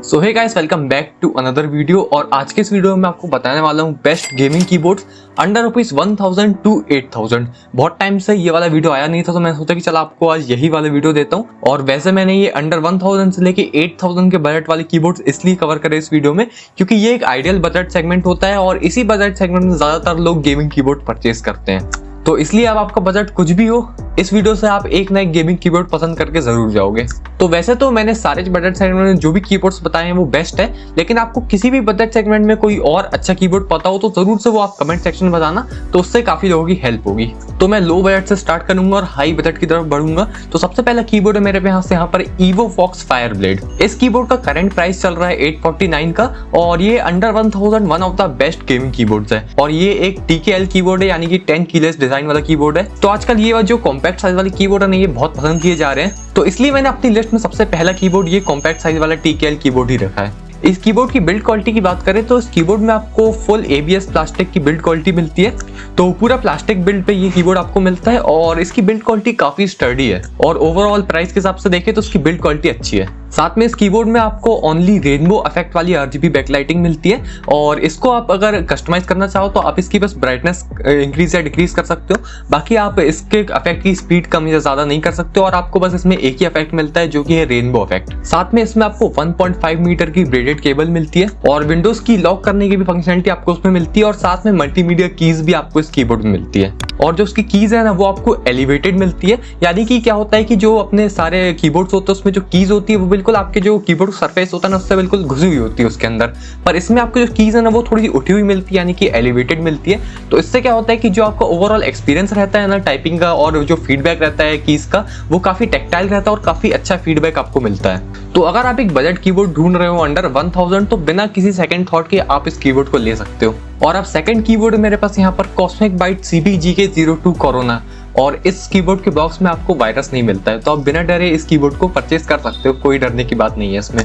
So hey guys, welcome back to another video. और आज के इस वीडियो में मैं आपको बताने वाला हूँ best gaming keyboards under ₹1000 to 8000। बहुत टाइम से ये वाला वीडियो आया नहीं था, तो मैं सोचा कि चलो आपको आज यही वाला वीडियो देता हूँ। और वैसे मैंने ये अंडर 1000 से लेके 8000 के बजट वाले कीबोर्ड्स इसलिए कवर करे इस वीडियो में क्योंकि ये एक आइडियल बजट सेगमेंट होता है और इसी बजट सेगमेंट में ज्यादातर लोग गेमिंग कीबोर्ड परचेज करते हैं। तो इसलिए अब आपका बजट कुछ भी हो, इस वीडियो से आप एक ना एक गेमिंग कीबोर्ड पसंद करके जरूर जाओगे। तो वैसे तो मैंने सारे बजट सेगमेंट में जो भी कीबोर्ड्स बताए हैं वो बेस्ट है, लेकिन आपको किसी भी बजट सेगमेंट में कोई और अच्छा कीबोर्ड पता हो तो जरूर से वो आप कमेंट सेक्शन में बताना, तो उससे काफी लोगों की हेल्प होगी। तो मैं लो बजट से स्टार्ट करूंगा और हाई बजट की तरफ बढ़ूंगा। तो सबसे पहला कीबोर्ड है मेरे पास यहाँ पर EvoFox Fireblade। इस कीबोर्ड का करंट प्राइस चल रहा है 849 का और ये under 1000 one of the best gaming keyboards है। और ये एक TKL कीबोर्ड है, यानी कि 10 कीलेस डिजाइन वाला कीबोर्ड है। तो आजकल ये जो कॉम्पैक्ट साइज वाले कीबोर्ड है ये बहुत पसंद किए जा रहे हैं, तो इसलिए मैंने अपनी लिस्ट में सबसे पहला कीबोर्ड ये कॉम्पैक्ट साइज वाला TKL कीबोर्ड ही रखा है। इस कीबोर्ड की बिल्ड क्वालिटी की बात करें तो इस कीबोर्ड में आपको फुल ABS प्लास्टिक की बिल्ड क्वालिटी मिलती है। तो पूरा प्लास्टिक बिल्ड पे ये कीबोर्ड आपको मिलता है और इसकी बिल्ड क्वालिटी काफी स्टर्डी है और ओवरऑल प्राइस के हिसाब से देखें तो इसकी बिल्ड क्वालिटी अच्छी है। साथ में इस कीबोर्ड में आपको ओनली रेनबो इफेक्ट वाली RGB बैकलाइटिंग मिलती है और इसको आप अगर कस्टमाइज करना चाहो तो आप इसकी बस ब्राइटनेस इंक्रीज या डिक्रीज कर सकते हो। बाकी आप इसके इफेक्ट की स्पीड कम या ज्यादा नहीं कर सकते और आपको बस इसमें एक ही इफेक्ट मिलता है जो कि है रेनबो इफेक्ट। साथ में इसमें आपको 1.5 मीटर की ब्रेडेड केबल मिलती है और विंडोज की लॉक करने की भी फंक्शनलिटी आपको उसमें मिलती है और साथ में मल्टीमीडिया कीज भी आपको इस कीबोर्ड में मिलती है। और जो उसकी कीज है ना वो आपको एलिवेटेड मिलती है, यानी कि क्या होता है कि जो अपने सारे कीबोर्ड्स होते हैं उसमें जो कीज होती है वो बिल्कुल आपके जो कीबोर्ड सरफेस होता है ना उससे बिल्कुल घुसी हुई होती है उसके अंदर, पर इसमें आपको जो कीज है ना वो थोड़ी सी उठी हुई मिलती है, यानी कि एलिवेटेड मिलती है। तो इससे क्या होता है कि जो आपका ओवरऑल एक्सपीरियंस रहता है ना टाइपिंग का और जो फीडबैक रहता है कीज का वो काफी टेक्टाइल रहता है और काफी अच्छा फीडबैक आपको मिलता है। तो अगर आप एक बजट कीबोर्ड ढूंढ रहे हो अंडर 1000 तो बिना किसी सेकंड थॉट के आप इस कीबोर्ड को ले सकते हो। और अब सेकंड कीबोर्ड मेरे पास यहाँ पर Cosmic Byte CB-GK02 Corona और इस कीबोर्ड के बॉक्स में आपको वायरस नहीं मिलता है, तो आप बिना डरे इस कीबोर्ड को परचेज कर सकते हो, कोई डरने की बात नहीं है इसमें।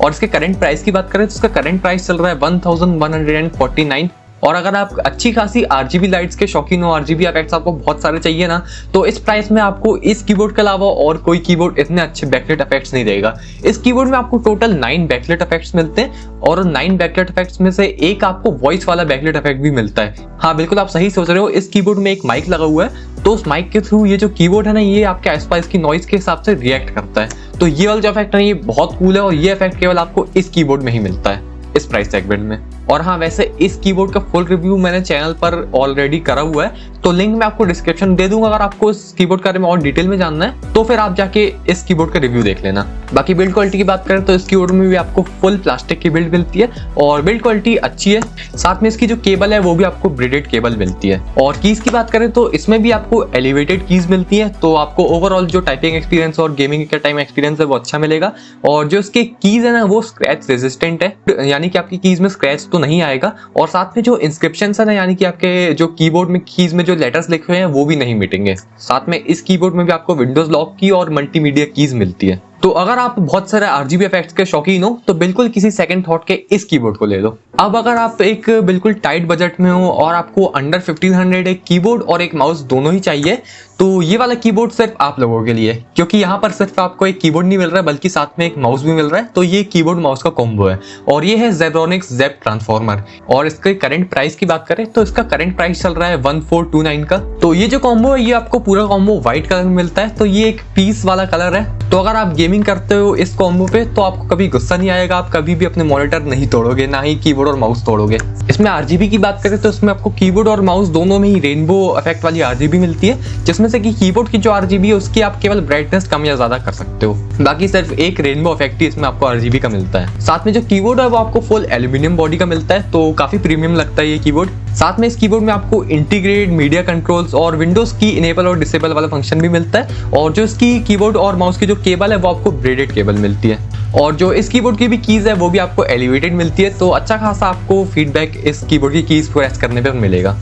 और इसके करंट प्राइस की बात करें तो इसका करंट प्राइस चल रहा है 1149। और अगर आप अच्छी खासी RGB लाइट्स के शौकीन हो, RGB इफेक्ट्स आपको बहुत सारे चाहिए ना, तो इस प्राइस में आपको इस कीबोर्ड के अलावा और कोई कीबोर्ड इतने अच्छे बैकलाइट इफेक्ट्स नहीं देगा। इस कीबोर्ड में आपको टोटल 9 बैकलाइट इफेक्ट्स मिलते हैं और 9 बैकलाइट इफेक्ट्स में से एक आपको वॉइस वाला बैकलाइट इफेक्ट भी मिलता है। हाँ बिल्कुल, आप सही सोच रहे हो, इस कीबोर्ड में एक माइक लगा हुआ है, तो उस माइक के थ्रू ये जो कीबोर्ड है ना ये आपके आसपास की नॉइज के हिसाब से रिएक्ट करता है। तो ये वाला जो इफेक्ट है ये बहुत कूल है और ये इफेक्ट केवल आपको इस कीबोर्ड में ही मिलता है इस प्राइस सेगमेंट में। और हाँ, वैसे इस कीबोर्ड का फुल रिव्यू मैंने चैनल पर ऑलरेडी करा हुआ है, तो लिंक मैं आपको डिस्क्रिप्शन दे दूंगा। अगर आपको इस कीबोर्ड के बारे में और डिटेल में जानना है तो फिर आप जाके इस कीबोर्ड का रिव्यू देख लेना। बाकी बिल्ड क्वालिटी की बात करें तो इस कीबोर्ड में भी आपको फुल प्लास्टिक की बिल्ड मिलती है और बिल्ड क्वालिटी अच्छी है। साथ में इसकी जो केबल है वो भी आपको ब्रेडेड केबल मिलती है। और कीज की बात करें तो इसमें भी आपको एलिवेटेड कीज मिलती है, तो आपको ओवरऑल जो टाइपिंग एक्सपीरियंस और गेमिंग का टाइम एक्सपीरियंस है वो अच्छा मिलेगा। और जो इसके कीज है ना वो स्क्रैच रेजिस्टेंट है, यानी कि आपकी कीज में स्क्रैच तो नहीं आएगा। और साथ में जो इंस्क्रिप्शन है ना, यानी कि आपके जो कीबोर्ड में कीज में जो लेटर्स लिखे हुए हैं वो भी नहीं मिटेंगे। साथ में इस कीबोर्ड में भी आपको विंडोज लॉक की और मल्टीमीडिया कीज मिलती है। तो अगर आप बहुत सारे RGB इफेक्ट्स के शौकीन हो तो बिल्कुल किसी सेकंड थॉट के इस कीबोर्ड को ले लो। अब अगर आप एक बिल्कुल टाइट बजट में हो और आपको अंडर 1500 एक कीबोर्ड और एक माउस दोनों ही चाहिए, तो ये वाला कीबोर्ड सिर्फ आप लोगों के लिए, क्योंकि यहाँ पर सिर्फ आपको एक कीबोर्ड नहीं मिल रहा है बल्कि साथ में एक माउस भी मिल रहा है। तो ये कीबोर्ड माउस का कॉम्बो है और ये है Zebronics ZEB ट्रांसफॉर्मर। और इसके करंट प्राइस की बात करें तो इसका करंट प्राइस चल रहा है 1429 का। तो ये जो कॉम्बो है ये आपको पूरा कॉम्बो व्हाइट कलर में मिलता है, तो ये एक पीस वाला कलर है। तो अगर आप गेमिंग करते हो इस कॉम्बो पे तो आपको कभी गुस्सा नहीं आएगा, आप कभी भी अपने मॉनिटर नहीं तोड़ोगे, ना ही कीबोर्ड और माउस तोड़ोगे। इसमें RGB की बात करें तो इसमें आपको कीबोर्ड और माउस दोनों में ही रेनबो इफेक्ट वाली RGB मिलती है, जिसमें से कि कीबोर्ड की जो RGB है उसकी आप केवल ब्राइटनेस कम या ज्यादा कर सकते हो, बाकी सिर्फ एक रेनबो इफेक्ट ही इसमें आपको RGB का मिलता है। साथ में जो कीबोर्ड है वो आपको फुल एल्यूमिनियम बॉडी का मिलता है, तो काफी प्रीमियम लगता है ये कीबोर्ड। साथ में इस कीबोर्ड में आपको इंटीग्रेटेड मीडिया कंट्रोल्स और विंडोज की इनेबल और डिसेबल वाला फंक्शन भी मिलता है। और जो इसकी कीबोर्ड और माउस की जो केबल है वो आपको ब्रेडेड केबल मिलती है। और जो इस कीबोर्ड की भी कीज है वो भी आपको एलिवेटेड मिलती है, तो अच्छा खासा आपको फीडबैक इस कीबोर्ड की कीज प्रेस करने पर मिलेगा।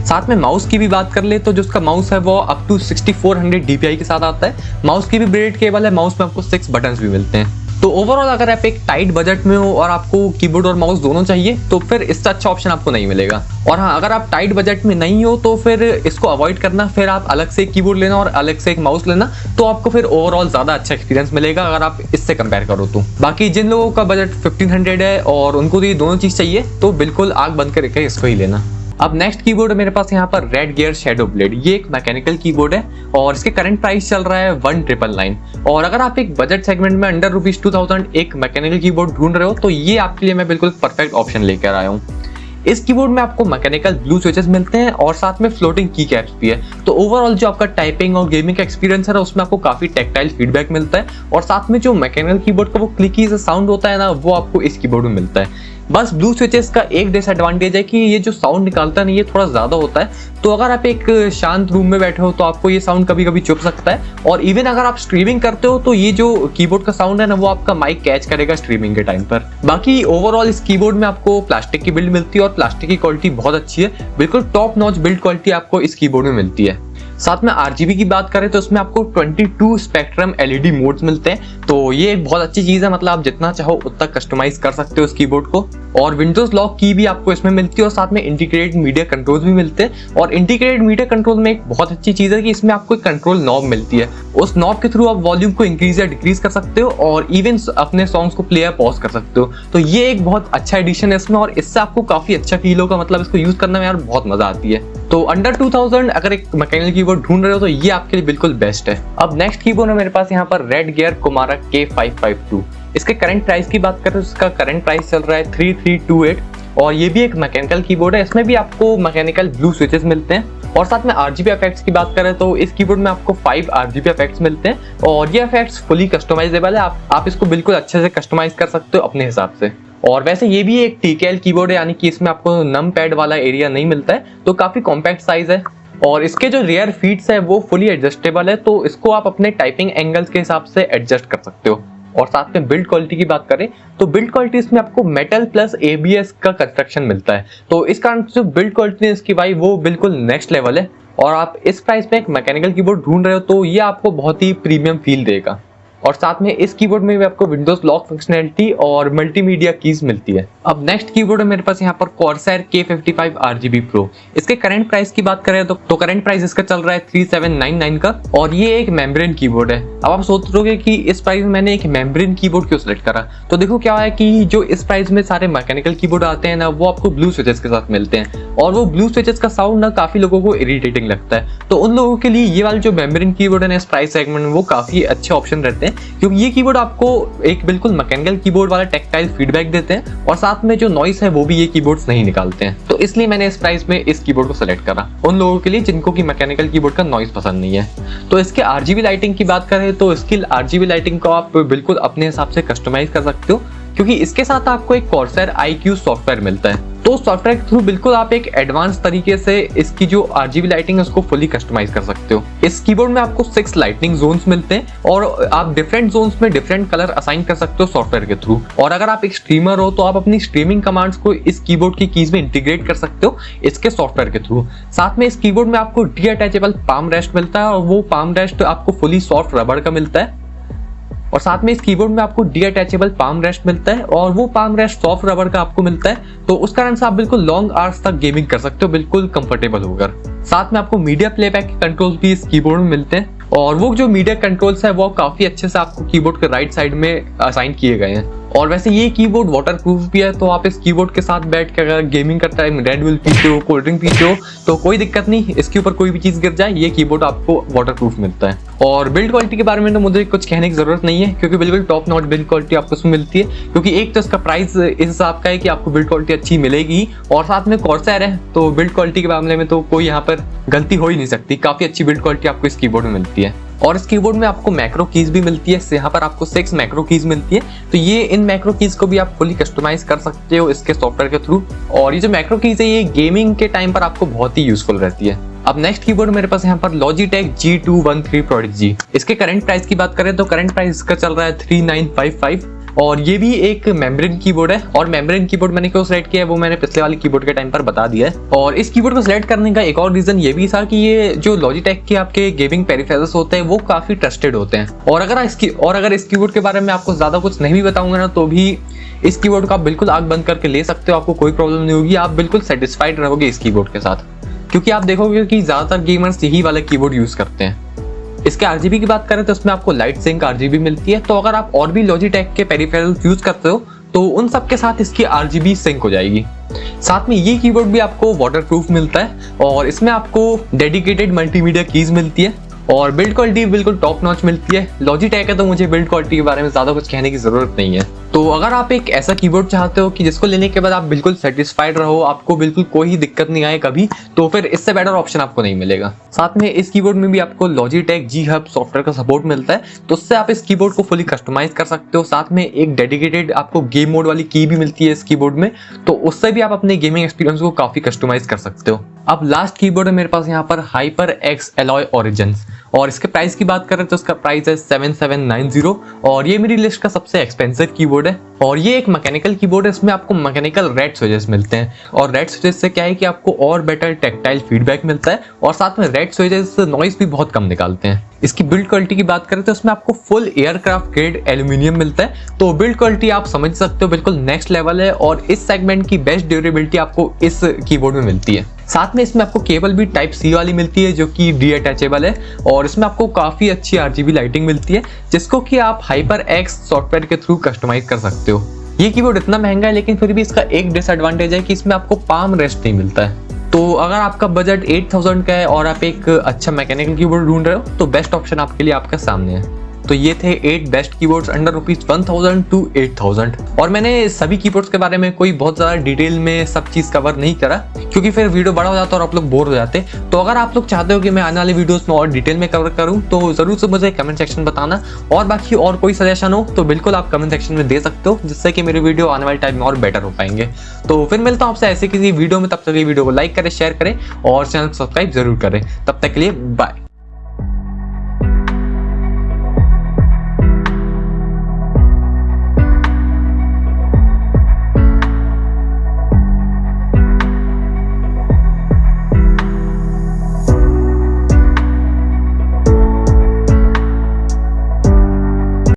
साथ में माउस की भी बात कर ले तो जो उसका माउस है वो अप टू 6400 DPI के साथ आता है। माउस की भी ब्रेडेड केबल है, माउस में आपको 6 बटन्स भी मिलते हैं। तो ओवरऑल अगर आप एक टाइट बजट में हो और आपको कीबोर्ड और माउस दोनों चाहिए तो फिर इससे अच्छा ऑप्शन आपको नहीं मिलेगा। और हाँ, अगर आप टाइट बजट में नहीं हो तो फिर इसको अवॉइड करना, फिर आप अलग से एक कीबोर्ड लेना और अलग से एक माउस लेना, तो आपको फिर ओवरऑल ज़्यादा अच्छा एक्सपीरियंस मिलेगा अगर आप इससे कंपेयर करो तो। बाकी जिन लोगों का बजट 1500 है और उनको तो ये दोनों चीज़ चाहिए तो बिल्कुल आग बंद करके इसको ही लेना। अब नेक्स्ट कीबोर्ड है मेरे पास यहाँ पर रेड गियर शैडो ब्लेड। ये एक मैकेनिकल कीबोर्ड है और इसके करंट प्राइस चल रहा है 1999। और अगर आप एक बजट सेगमेंट में अंडर ₹2000 एक मैकेनिकल कीबोर्ड ढूंढ रहे हो तो ये आपके लिए मैं बिल्कुल परफेक्ट ऑप्शन लेकर आया हूँ। इस कीबोर्ड में आपको मैकेनिकल ब्लू स्विचेस मिलते हैं और साथ में फ्लोटिंग की कैप्स भी है। तो ओवरऑल जो आपका टाइपिंग और गेमिंग का एक्सपीरियंस है उसमें आपको काफी टेक्टाइल फीडबैक मिलता है और साथ में जो मैकेनिकल कीबोर्ड का वो क्लिकी सा साउंड होता है ना, वो आपको इस कीबोर्ड में मिलता है। बस ब्लू स्विचेस का एक डिसएडवांटेज है कि ये जो साउंड निकालता है ये थोड़ा ज़्यादा होता है। तो अगर आप एक शांत रूम में बैठे हो तो आपको ये साउंड कभी कभी चुभ सकता है। और इवन अगर आप स्ट्रीमिंग करते हो तो ये जो कीबोर्ड का साउंड है ना, वो आपका माइक कैच करेगा स्ट्रीमिंग के टाइम पर। बाकी ओवरऑल इस कीबोर्ड में आपको प्लास्टिक की बिल्ड मिलती है और प्लास्टिक की क्वालिटी बहुत अच्छी है। बिल्कुल टॉप नॉच बिल्ड क्वालिटी आपको इस कीबोर्ड में मिलती है। साथ में RGB की बात करें तो इसमें आपको 22 स्पेक्ट्रम LED मोड्स मिलते हैं। तो ये एक बहुत अच्छी चीज़ है, मतलब आप जितना चाहो उतना कस्टमाइज कर सकते हो इस कीबोर्ड को। और विंडोज लॉक की भी आपको इसमें मिलती है और साथ में इंटीग्रेटेड मीडिया कंट्रोल्स भी मिलते हैं। और इंटीग्रेटेड मीडिया कंट्रोल में एक बहुत अच्छी चीज़ है कि इसमें आपको एक कंट्रोल नॉब मिलती है। उस नॉब के थ्रू आप वॉल्यूम को इंक्रीज या डिक्रीज कर सकते हो और इवन अपने सॉन्ग्स को प्ले या पॉज कर सकते हो। तो ये एक बहुत अच्छा एडिशन है इसमें और इससे आपको काफ़ी अच्छा फील होगा, मतलब इसको यूज़ करने में यार बहुत मज़ा आती है। तो अंडर 2000 अगर एक मैकेनिकल कीबोर्ड ढूंढ रहे हो तो ये आपके लिए बिल्कुल बेस्ट है। अब नेक्स्ट कीबोर्ड है मेरे पास यहाँ पर रेड गियर कुमारा K552। इसके करंट प्राइस की बात करें तो इसका करंट प्राइस चल रहा है 3328 और ये भी एक मैकेनिकल कीबोर्ड है। इसमें भी आपको मैकेनिकल ब्लू स्विचेस मिलते हैं और साथ में RGB इफेक्ट्स की बात करें तो इस कीबोर्ड में आपको 5 RGB इफेक्ट्स मिलते हैं और ये इफेक्ट्स फुली कस्टमाइजेबल है। आप इसको बिल्कुल अच्छे से कस्टमाइज कर सकते हो अपने हिसाब से। और वैसे ये भी एक TKL कीबोर्ड है, यानी कि इसमें आपको नम पैड वाला एरिया नहीं मिलता है, तो काफ़ी कॉम्पैक्ट साइज है। और इसके जो रियर फीट्स है वो फुली एडजस्टेबल है, तो इसको आप अपने टाइपिंग एंगल्स के हिसाब से एडजस्ट कर सकते हो। और साथ में बिल्ड क्वालिटी की बात करें तो बिल्ड क्वालिटी इसमें आपको मेटल प्लस ABS का कंस्ट्रक्शन मिलता है। तो इस कारण से जो बिल्ड क्वालिटी है इसकी भाई वो बिल्कुल नेक्स्ट लेवल है। और आप इस प्राइस में एक मैकेनिकल कीबोर्ड ढूंढ रहे हो तो ये आपको बहुत ही प्रीमियम फील देगा। और साथ में इस कीबोर्ड में भी आपको विंडोज लॉक फंक्शनैलिटी और मल्टीमीडिया कीज मिलती है। अब नेक्स्ट कीबोर्ड है मेरे पास यहाँ पर Corsair K55 RGB Pro। इसके करंट प्राइस की बात करें तो करंट प्राइस इसका चल रहा है 3799 का और ये एक मेम्ब्रेन कीबोर्ड है। अब आप सोच रहोगे कि इस प्राइस में मैंने एक मेम्ब्रेन कीबोर्ड क्यों सिलेक्ट करा, तो देखो क्या है कि जो इस प्राइस में सारे मैकेनिकल कीबोर्ड आते हैं ना, वो आपको ब्लू स्विचेस के साथ मिलते हैं और वो ब्लू स्विचेस का साउंड ना काफी लोगों को इरिटेटिंग लगता है। तो उन लोगों के लिए ये वाले जो मेम्ब्रेन कीबोर्ड है ना इस प्राइस सेगमेंट में वो काफी अच्छे ऑप्शन रहते हैं, क्योंकि ये कीबोर्ड आपको एक बिल्कुल मैकेनिकल कीबोर्ड वाला टेक्टाइल फीडबैक देते हैं और साथ में जो नॉइस है वो भी ये कीबोर्ड्स नहीं निकालते हैं। तो इसलिए मैंने इस प्राइस में इस कीबोर्ड को सेलेक्ट करा उन लोगों के लिए जिनको की मैकेनिकल कीबोर्ड का नॉइस पसंद नहीं है। तो इसके RGB लाइटिंग की बात करें तो इसकी RGB लाइटिंग को आप बिल्कुल अपने हिसाब से कस्टमाइज कर सकते हो, क्योंकि इसके साथ आपको एक Corsair IQ सॉफ्टवेयर मिलता है। तो सॉफ्टवेयर के थ्रू बिल्कुल आप एक एडवांस तरीके से इसकी जो RGB लाइटिंग है उसको फुली कस्टमाइज कर सकते हो। इस कीबोर्ड में आपको 6 लाइटनिंग जोन्स मिलते हैं और आप डिफरेंट जोन्स में डिफरेंट कलर असाइन कर सकते हो सॉफ्टवेयर के थ्रू। और अगर आप एक स्ट्रीमर हो तो आप अपनी स्ट्रीमिंग कमांड्स को इस कीबोर्ड की कीज में इंटीग्रेट कर सकते हो इसके सॉफ्टवेयर के थ्रू। साथ में इस कीबोर्ड में आपको डीअटैचेबल पाम रेस्ट मिलता है और वो पाम रेस्ट आपको फुली सॉफ्ट रबड़ का मिलता है। और साथ में इस कीबोर्ड में आपको डीअटैचेबल पाम रेस्ट मिलता है और वो पाम रेस्ट सॉफ्ट रबर का आपको मिलता है, तो उस कारण से आप बिल्कुल लॉन्ग आवर्स तक गेमिंग कर सकते हो बिल्कुल कंफर्टेबल होकर। साथ में आपको मीडिया प्लेबैक के कंट्रोल्स भी इस कीबोर्ड में मिलते हैं और वो जो मीडिया कंट्रोल्स है वो काफी अच्छे से आपको कीबोर्ड के राइट साइड में असाइन किए गए हैं। और वैसे ये कीबोर्ड वाटर प्रूफ भी है, तो आप इस कीबोर्ड के साथ बैठ के अगर गेमिंग करता है, रेड बुल पीते हो, कोल्ड ड्रिंक पीते हो, तो कोई दिक्कत नहीं, इसके ऊपर कोई भी चीज गिर जाए ये कीबोर्ड आपको वाटर प्रूफ मिलता है। और बिल्ड क्वालिटी के बारे में तो मुझे कुछ कहने की जरूरत नहीं है, क्योंकि बिल्कुल टॉप नॉच बिल्ड क्वालिटी आपको इसमें मिलती है, क्योंकि एक तो इसका प्राइस इस हिसाब का है कि आपको बिल्ड क्वालिटी अच्छी मिलेगी और साथ में Corsair है, तो बिल्ड क्वालिटी के मामले में तो कोई यहाँ पर गलती हो ही नहीं सकती। काफी अच्छी बिल्ड क्वालिटी आपको इस कीबोर्ड में मिलती है। और इस कीबोर्ड में आपको मैक्रो कीज भी मिलती है, यहाँ पर आपको 6 मैक्रो कीज मिलती है, तो ये इन मैक्रो कीज को भी आप फुली कस्टमाइज कर सकते हो इसके सॉफ्टवेयर के थ्रू। और ये जो मैक्रो कीज है ये गेमिंग के टाइम पर आपको बहुत ही यूजफुल रहती है। अब नेक्स्ट कीबोर्ड मेरे पास यहाँ पर Logitech G213 Prodigy। इसके करंट प्राइस की बात करें तो करंट प्राइस इसका चल रहा है 3955 और ये भी एक मेम्ब्रेन कीबोर्ड है। और मेम्ब्रेन कीबोर्ड मैंने क्यों सिलेक्ट किया है वो मैंने पिछले वाले कीबोर्ड के टाइम पर बता दिया है। और इस कीबोर्ड को सिलेक्ट करने का एक और रीजन ये भी था कि ये जो लॉजिटेक के आपके गेमिंग पेरिफेरल्स होते हैं वो काफी ट्रस्टेड होते हैं। और अगर इस कीबोर्ड के बारे में आपको ज्यादा कुछ नहीं भी बताऊंगा ना तो भी इस कीबोर्ड को आप बिल्कुल आंख बंद करके ले सकते हो, आपको कोई प्रॉब्लम नहीं होगी, आप बिल्कुल सेटिस्फाइड रहोगे इस कीबोर्ड के साथ, क्योंकि आप देखोगे कि ज्यादातर गेमर्स यही वाला कीबोर्ड यूज करते हैं। इसके आरजीबी की बात करें तो इसमें आपको लाइट सिंक आरजीबी मिलती है। तो अगर आप और भी लॉजिटेक के पेरिफेरल्स यूज करते हो तो उन सब के साथ इसकी आरजीबी सिंक हो जाएगी। साथ में ये कीबोर्ड भी आपको वाटरप्रूफ मिलता है और इसमें आपको डेडिकेटेड मल्टीमीडिया कीज मिलती है और बिल्ड क्वालिटी बिल्कुल टॉप नॉच मिलती है। लॉजिटेक है तो मुझे बिल्ड क्वालिटी के बारे में ज्यादा कुछ कहने की जरूरत नहीं है। तो अगर आप एक ऐसा कीबोर्ड चाहते हो कि जिसको लेने के बाद आप बिल्कुल सेटिस्फाइड रहो, आपको बिल्कुल कोई दिक्कत नहीं आए कभी, तो फिर इससे बेटर ऑप्शन आपको नहीं मिलेगा। साथ में इस कीबोर्ड में भी आपको लॉजिटेक जी हब सॉफ्टवेयर का सपोर्ट मिलता है, तो उससे आप इस कीबोर्ड को फुली कस्टमाइज कर सकते हो। साथ में एक डेडिकेटेड आपको गेम मोड वाली की भी मिलती है इस कीबोर्ड में, तो उससे भी आप अपने गेमिंग एक्सपीरियंस को काफी कस्टमाइज कर सकते हो। अब लास्ट कीबोर्ड है मेरे पास यहाँ पर HyperX Alloy Origins, और इसके प्राइस की बात करें तो इसका प्राइस है 7790 और ये मेरी लिस्ट का सबसे एक्सपेंसिव कीबोर्ड है। और ये एक मैकेनिकल कीबोर्ड है, इसमें आपको मैकेनिकल रेड स्विचेस मिलते हैं और रेड स्विचेस से क्या है कि आपको और बेटर टेक्टाइल फीडबैक मिलता है और साथ में रेड स्विचेस नॉइस भी बहुत कम निकालते हैं। इसकी बिल्ड क्वालिटी की बात करें तो इसमें आपको फुल एयरक्राफ्ट ग्रेड एल्यूमिनियम मिलता है, तो बिल्ड क्वालिटी आप समझ सकते हो बिल्कुल नेक्स्ट लेवल है और इस सेगमेंट की बेस्ट ड्यूरेबिलिटी आपको इस कीबोर्ड में मिलती है। साथ में इसमें आपको केबल भी टाइप सी वाली मिलती है जो कि डीअटैचेबल है और इसमें आपको काफी अच्छी आरजीबी लाइटिंग मिलती है जिसको कि आप HyperX सॉफ्टवेयर के थ्रू कस्टमाइज कर सकते हो। ये कीबोर्ड इतना महंगा है लेकिन फिर भी इसका एक डिसएडवांटेज है कि इसमें आपको पाम रेस्ट नहीं मिलता है। तो अगर आपका बजट 8000 का है और आप एक अच्छा मैकेनिकल कीबोर्ड ढूंढ रहे हो तो बेस्ट ऑप्शन आपके लिए आपके सामने है। तो ये थे 8 बेस्ट कीबोर्ड्स अंडर ₹1000 to 8000। और मैंने सभी कीबोर्ड्स के बारे में कोई बहुत ज़्यादा डिटेल में सब चीज़ कवर नहीं करा क्योंकि फिर वीडियो बड़ा हो जाता और आप लोग बोर हो जाते। तो अगर आप लोग चाहते हो कि मैं आने वाले वीडियोस में और डिटेल में कवर करूं तो ज़रूर से मुझे कमेंट सेक्शन बताना, और बाकी और कोई सजेशन हो तो बिल्कुल आप कमेंट सेक्शन में दे सकते हो जिससे कि मेरे वीडियो आने वाले टाइम में और बेटर हो पाएंगे। तो फिर मिलता हूँ आपसे ऐसे किसी वीडियो में, तब तक ये वीडियो को लाइक करें, शेयर करें और चैनल को सब्सक्राइब जरूर करें। तब तक के लिए बाय।